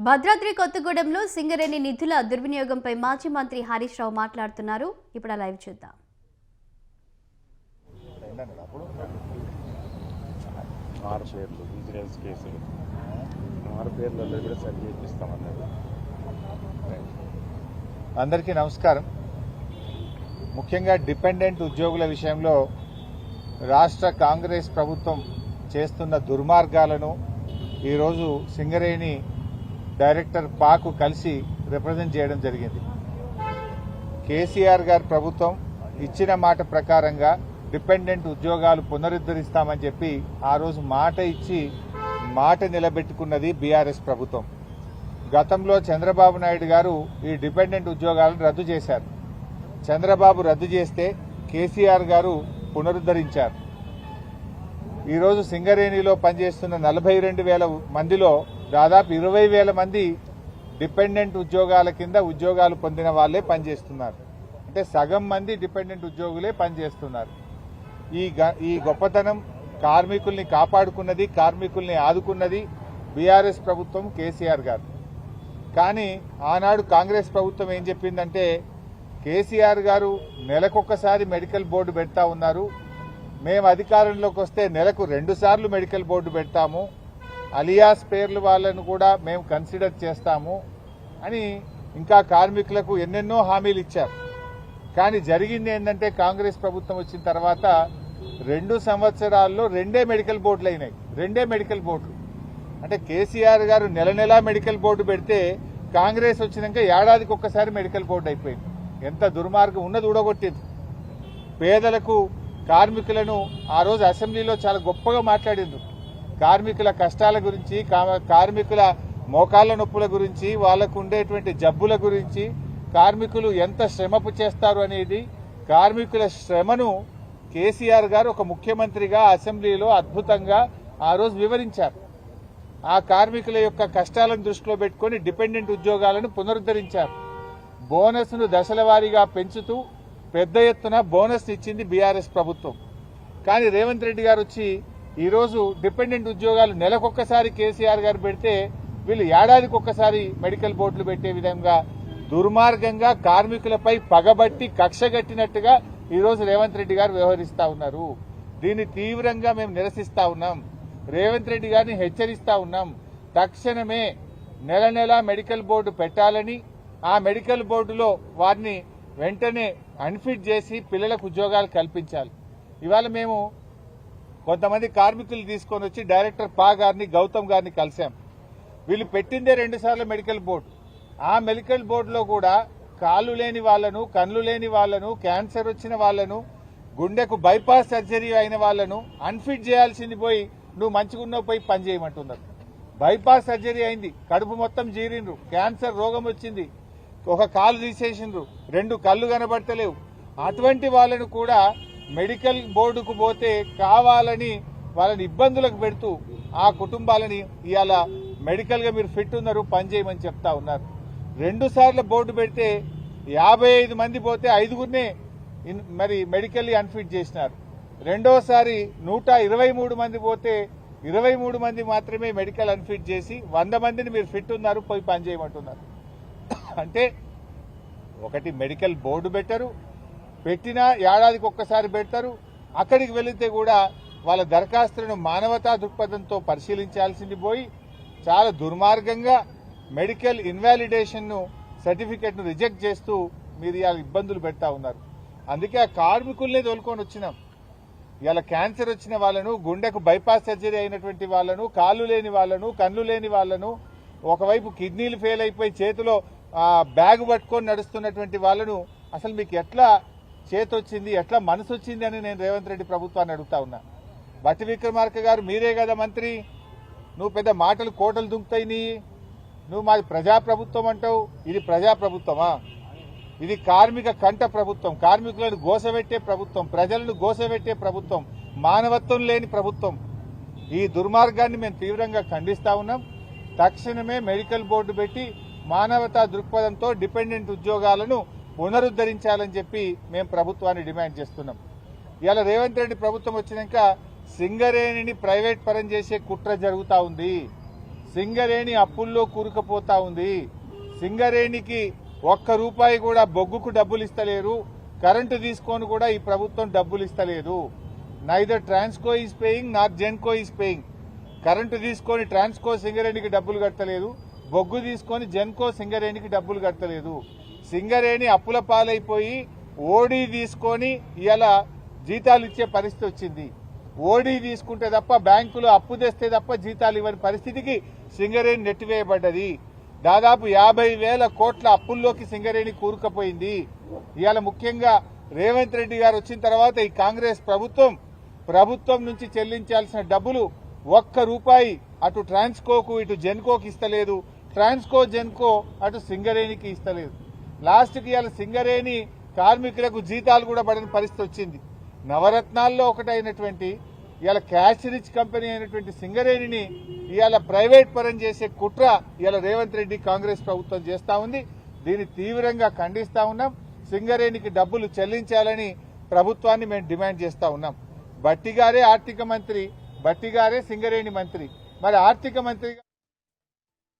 భద్రాద్రి కొత్తగూడెంలో సింగరేణి నిధుల దుర్వినియోగంపై మాజీ మంత్రి హరీష్ రావు మాట్లాడుతున్నారు. ఇప్పుడు లైవ్ చూద్దాం. అందరికీ నమస్కారం. ముఖ్యంగా డిపెండెంట్ ఉద్యోగుల విషయంలో రాష్ట్ర కాంగ్రెస్ ప్రభుత్వం చేస్తున్న దుర్మార్గాలను ఈరోజు సింగరేణి డైరెక్టర్ పాకు కలిసి రిప్రజెంట్ చేయడం జరిగింది. కేసీఆర్ గారి ప్రభుత్వం ఇచ్చిన మాట ప్రకారంగా డిపెండెంట్ ఉద్యోగాలు పునరుద్ధరిస్తామని చెప్పి ఆ రోజు మాట ఇచ్చి మాట నిలబెట్టుకున్నది బీఆర్ఎస్ ప్రభుత్వం. గతంలో చంద్రబాబు నాయుడు గారు ఈ డిపెండెంట్ ఉద్యోగాలను రద్దు చేశారు. చంద్రబాబు రద్దు చేస్తే కేసీఆర్ గారు పునరుద్ధరించారు. ఈరోజు సింగరేణిలో పనిచేస్తున్న 42,000 మందిలో దాదాపు 20,000 మంది డిపెండెంట్ ఉద్యోగాల కింద ఉద్యోగాలు పొందిన వాళ్లే పనిచేస్తున్నారు. అంటే సగం మంది డిపెండెంట్ ఉద్యోగులే పనిచేస్తున్నారు. ఈ గొప్పతనం కార్మికుల్ని కాపాడుకున్నది, కార్మికుల్ని ఆదుకున్నది బీఆర్ఎస్ ప్రభుత్వం, కేసీఆర్ గారు. కానీ ఆనాడు కాంగ్రెస్ ప్రభుత్వం ఏం చెప్పిందంటే, కేసీఆర్ గారు నెలకొకసారి మెడికల్ బోర్డు పెడతా ఉన్నారు, మేము అధికారంలోకి వస్తే నెలకు 2 సార్లు మెడికల్ బోర్డు పెడతాము, అలియాస్ పేర్లు వాళ్ళను కూడా మేము కన్సిడర్ చేస్తాము అని ఇంకా కార్మికులకు ఎన్నెన్నో హామీలు ఇచ్చారు. కానీ జరిగింది ఏంటంటే, కాంగ్రెస్ ప్రభుత్వం వచ్చిన తర్వాత 2 సంవత్సరాల్లో 2 మెడికల్ బోర్డులు అయినాయి. 2 మెడికల్ బోర్డులు. అంటే కేసీఆర్ గారు నెల మెడికల్ బోర్డు పెడితే కాంగ్రెస్ వచ్చినాక ఏడాదికి ఒక్కసారి మెడికల్ బోర్డు అయిపోయింది. ఎంత దుర్మార్గం ఉన్నది ఊడగొట్టింది. పేదలకు, కార్మికులను ఆ రోజు అసెంబ్లీలో చాలా గొప్పగా మాట్లాడిండ్రు. కార్మికుల కష్టాల గురించి, కార్మికుల మోకాళ్ల నొప్పుల గురించి, వాళ్లకు ఉండేటువంటి జబ్బుల గురించి, కార్మికులు ఎంత శ్రమపు చేస్తారు అనేది, కార్మికుల శ్రమను కేసీఆర్ గారు ఒక ముఖ్యమంత్రిగా అసెంబ్లీలో అద్భుతంగా ఆ రోజు వివరించారు. ఆ కార్మికుల యొక్క కష్టాలను దృష్టిలో పెట్టుకుని డిపెండెంట్ ఉద్యోగాలను పునరుద్ధరించారు. బోనస్ను దశల వారీగా పెంచుతూ పెద్ద ఎత్తున బోనస్ ఇచ్చింది బీఆర్ఎస్ ప్రభుత్వం. కానీ రేవంత్ రెడ్డి గారు వచ్చి ఈరోజు డిపెండెంట్ ఉద్యోగాలు నెలకొక్కసారి కేసీఆర్ గారు పెడితే వీళ్ళు ఏడాదికి ఒక్కసారి మెడికల్ బోర్డులు పెట్టే విధంగా దుర్మార్గంగా కార్మికులపై పగబట్టి కక్షగట్టినట్టుగా ఈరోజు రేవంత్ రెడ్డి గారు వ్యవహరిస్తా ఉన్నారు. దీన్ని తీవ్రంగా మేము నిరసిస్తా ఉన్నాం. రేవంత్ రెడ్డి గారిని హెచ్చరిస్తా ఉన్నాం. తక్షణమే నెల మెడికల్ బోర్డు పెట్టాలని, ఆ మెడికల్ బోర్డులో వారిని వెంటనే అన్ఫిట్ చేసి పిల్లలకు ఉద్యోగాలు కల్పించాలి. ఇవాళ మేము కొంతమంది కార్మికులు తీసుకొని వచ్చి డైరెక్టర్ పా గారిని, గౌతమ్ గారిని కలిశాం. వీళ్ళు పెట్టిందే 2 సార్లు మెడికల్ బోర్డు. ఆ మెడికల్ బోర్డులో కూడా కాళ్ళు లేని వాళ్లను, కళ్ళు లేని వాళ్లను, క్యాన్సర్ వచ్చిన వాళ్లను, గుండెకు బైపాస్ సర్జరీ అయిన వాళ్లను అన్ఫిట్ చేయాల్సింది పోయి నువ్వు మంచిగున్నావు పోయి పని చేయమంటున్నారు. బైపాస్ సర్జరీ అయింది, కడుపు మొత్తం జీరిండ్రు, క్యాన్సర్ రోగం వచ్చింది, ఒక కాలు తీసేసిండ్రు, 2 కళ్ళు కనబడతలేవు. అటువంటి వాళ్లను కూడా మెడికల్ బోర్డుకు పోతే కావాలని వాళ్ళని ఇబ్బందులకు పెడుతూ ఆ కుటుంబాలని ఇవాళ మెడికల్ గా మీరు ఫిట్ ఉన్నారు, పని చేయమని చెప్తా ఉన్నారు. 2 సార్లు బోర్డు పెడితే 55 మంది పోతే 5గురినే మరి మెడికల్లీ అన్ఫిట్ చేసినారు. రెండోసారి 123 మంది పోతే 23 మంది మాత్రమే మెడికల్ అన్ఫిట్ చేసి 100 మందిని మీరు ఫిట్ ఉన్నారు, పోయి పని చేయమంటున్నారు. అంటే ఒకటి మెడికల్ బోర్డు పెట్టరు, పెట్టినా ఏడాదికి ఒక్కసారి పెడతారు. అక్కడికి వెళితే కూడా వాళ్ళ దరఖాస్తులను మానవతా దృక్పథంతో పరిశీలించాల్సింది పోయి చాలా దుర్మార్గంగా మెడికల్ ఇన్వాలిడేషన్ సర్టిఫికెట్ ను రిజెక్ట్ చేస్తూ మీరు ఇలా ఇబ్బందులు పెడతా ఉన్నారు. అందుకే ఆ కార్మికుల్నే తోలుకొని వచ్చినాం. ఇలా క్యాన్సర్ వచ్చిన వాళ్లను, గుండెకు బైపాస్ సర్జరీ అయినటువంటి వాళ్లను, కాళ్ళు లేని వాళ్లను, కళ్ళు లేని వాళ్లను, ఒకవైపు కిడ్నీలు ఫెయిల్ అయిపోయి చేతిలో బ్యాగ్ పట్టుకొని నడుస్తున్నటువంటి వాళ్లను అసలు మీకు ఎట్లా చేతొచ్చింది, ఎట్లా మనసు వచ్చింది అని నేను రేవంత్ రెడ్డి ప్రభుత్వాన్ని అడుగుతా ఉన్నా. బట్టి విక్రమార్క గారు మీరే కదా మంత్రి, నువ్వు పెద్ద మాటలు కోటలు దుంకుతాయి నీ, నువ్వు మాది ప్రజాప్రభుత్వం అంటావు. ఇది ప్రజాప్రభుత్వమా? ఇది కార్మిక కంట ప్రభుత్వం, కార్మికులను గోసబెట్టే ప్రభుత్వం, ప్రజలను గోసబెట్టే ప్రభుత్వం, మానవత్వం లేని ప్రభుత్వం. ఈ దుర్మార్గాన్ని మేము తీవ్రంగా ఖండిస్తా ఉన్నాం. తక్షణమే మెడికల్ బోర్డు పెట్టి మానవతా దృక్పథంతో డిపెండెంట్ ఉద్యోగాలను పునరుద్ధరించాలని చెప్పి మేము ప్రభుత్వాన్ని డిమాండ్ చేస్తున్నాం. ఇవాళ రేవంత్ రెడ్డి ప్రభుత్వం వచ్చినాక సింగరేణిని ప్రైవేట్ పరం చేసే కుట్ర జరుగుతా ఉంది. సింగరేణి అప్పుల్లో కూరుకుపోతా ఉంది. సింగరేణికి ఒక్క రూపాయి కూడా బొగ్గుకు డబ్బులు ఇస్తలేరు. కరెంటు తీసుకొని కూడా ఈ ప్రభుత్వం డబ్బులు ఇస్తలేదు. Neither Transco is paying not Genco is paying. Current తీసుకొని ట్రాన్స్కో సింగరేణికి డబ్బులు కట్టలేదు, బొగ్గు తీసుకొని జెన్కో సింగరేణికి డబ్బులు కట్టలేదు. సింగరేణి అప్పుల పాలైపోయి ఓడీ తీసుకొని ఇలా జీతాలు ఇచ్చే పరిస్థితి వచ్చింది. ఓడీ తీసుకుంటే తప్ప బ్యాంకులో అప్పు తెస్తే తప్ప జీతాలు ఇవ్వని పరిస్థితికి సింగరేణి నెట్టివేయబడ్డది. దాదాపు 50,000 కోట్ల అప్పుల్లోకి సింగరేణి కూరుకుపోయింది. ఇవాళ ముఖ్యంగా రేవంత్ రెడ్డి గారు వచ్చిన తర్వాత ఈ కాంగ్రెస్ ప్రభుత్వం నుంచి చెల్లించాల్సిన డబ్బులు ఒక్క రూపాయి అటు ట్రాన్స్కోకు ఇటు జెన్కోకి ఇస్తలేదు. ట్రాన్స్కో జెన్కో అటు సింగరేణికి ఇస్తలేదు. లాస్ట్కి ఇవాళ సింగరేణి కార్మికులకు జీతాలు కూడా పడని పరిస్థితి వచ్చింది. నవరత్నాల్లో ఒకటైనటువంటి ఇవాళ క్యాష్ రిచ్ కంపెనీ అయినటువంటి సింగరేణిని ఇవాళ ప్రైవేట్ పరం చేసే కుట్ర ఇవాళ రేవంత్ రెడ్డి కాంగ్రెస్ ప్రభుత్వం చేస్తా ఉంది. దీన్ని తీవ్రంగా ఖండిస్తా ఉన్నాం. సింగరేణికి డబ్బులు చెల్లించాలని ప్రభుత్వాన్ని మేము డిమాండ్ చేస్తా ఉన్నాం. భట్టి గారే ఆర్థిక మంత్రి, భట్టి గారే సింగరేణి మంత్రి. మరి ఆర్థిక మంత్రి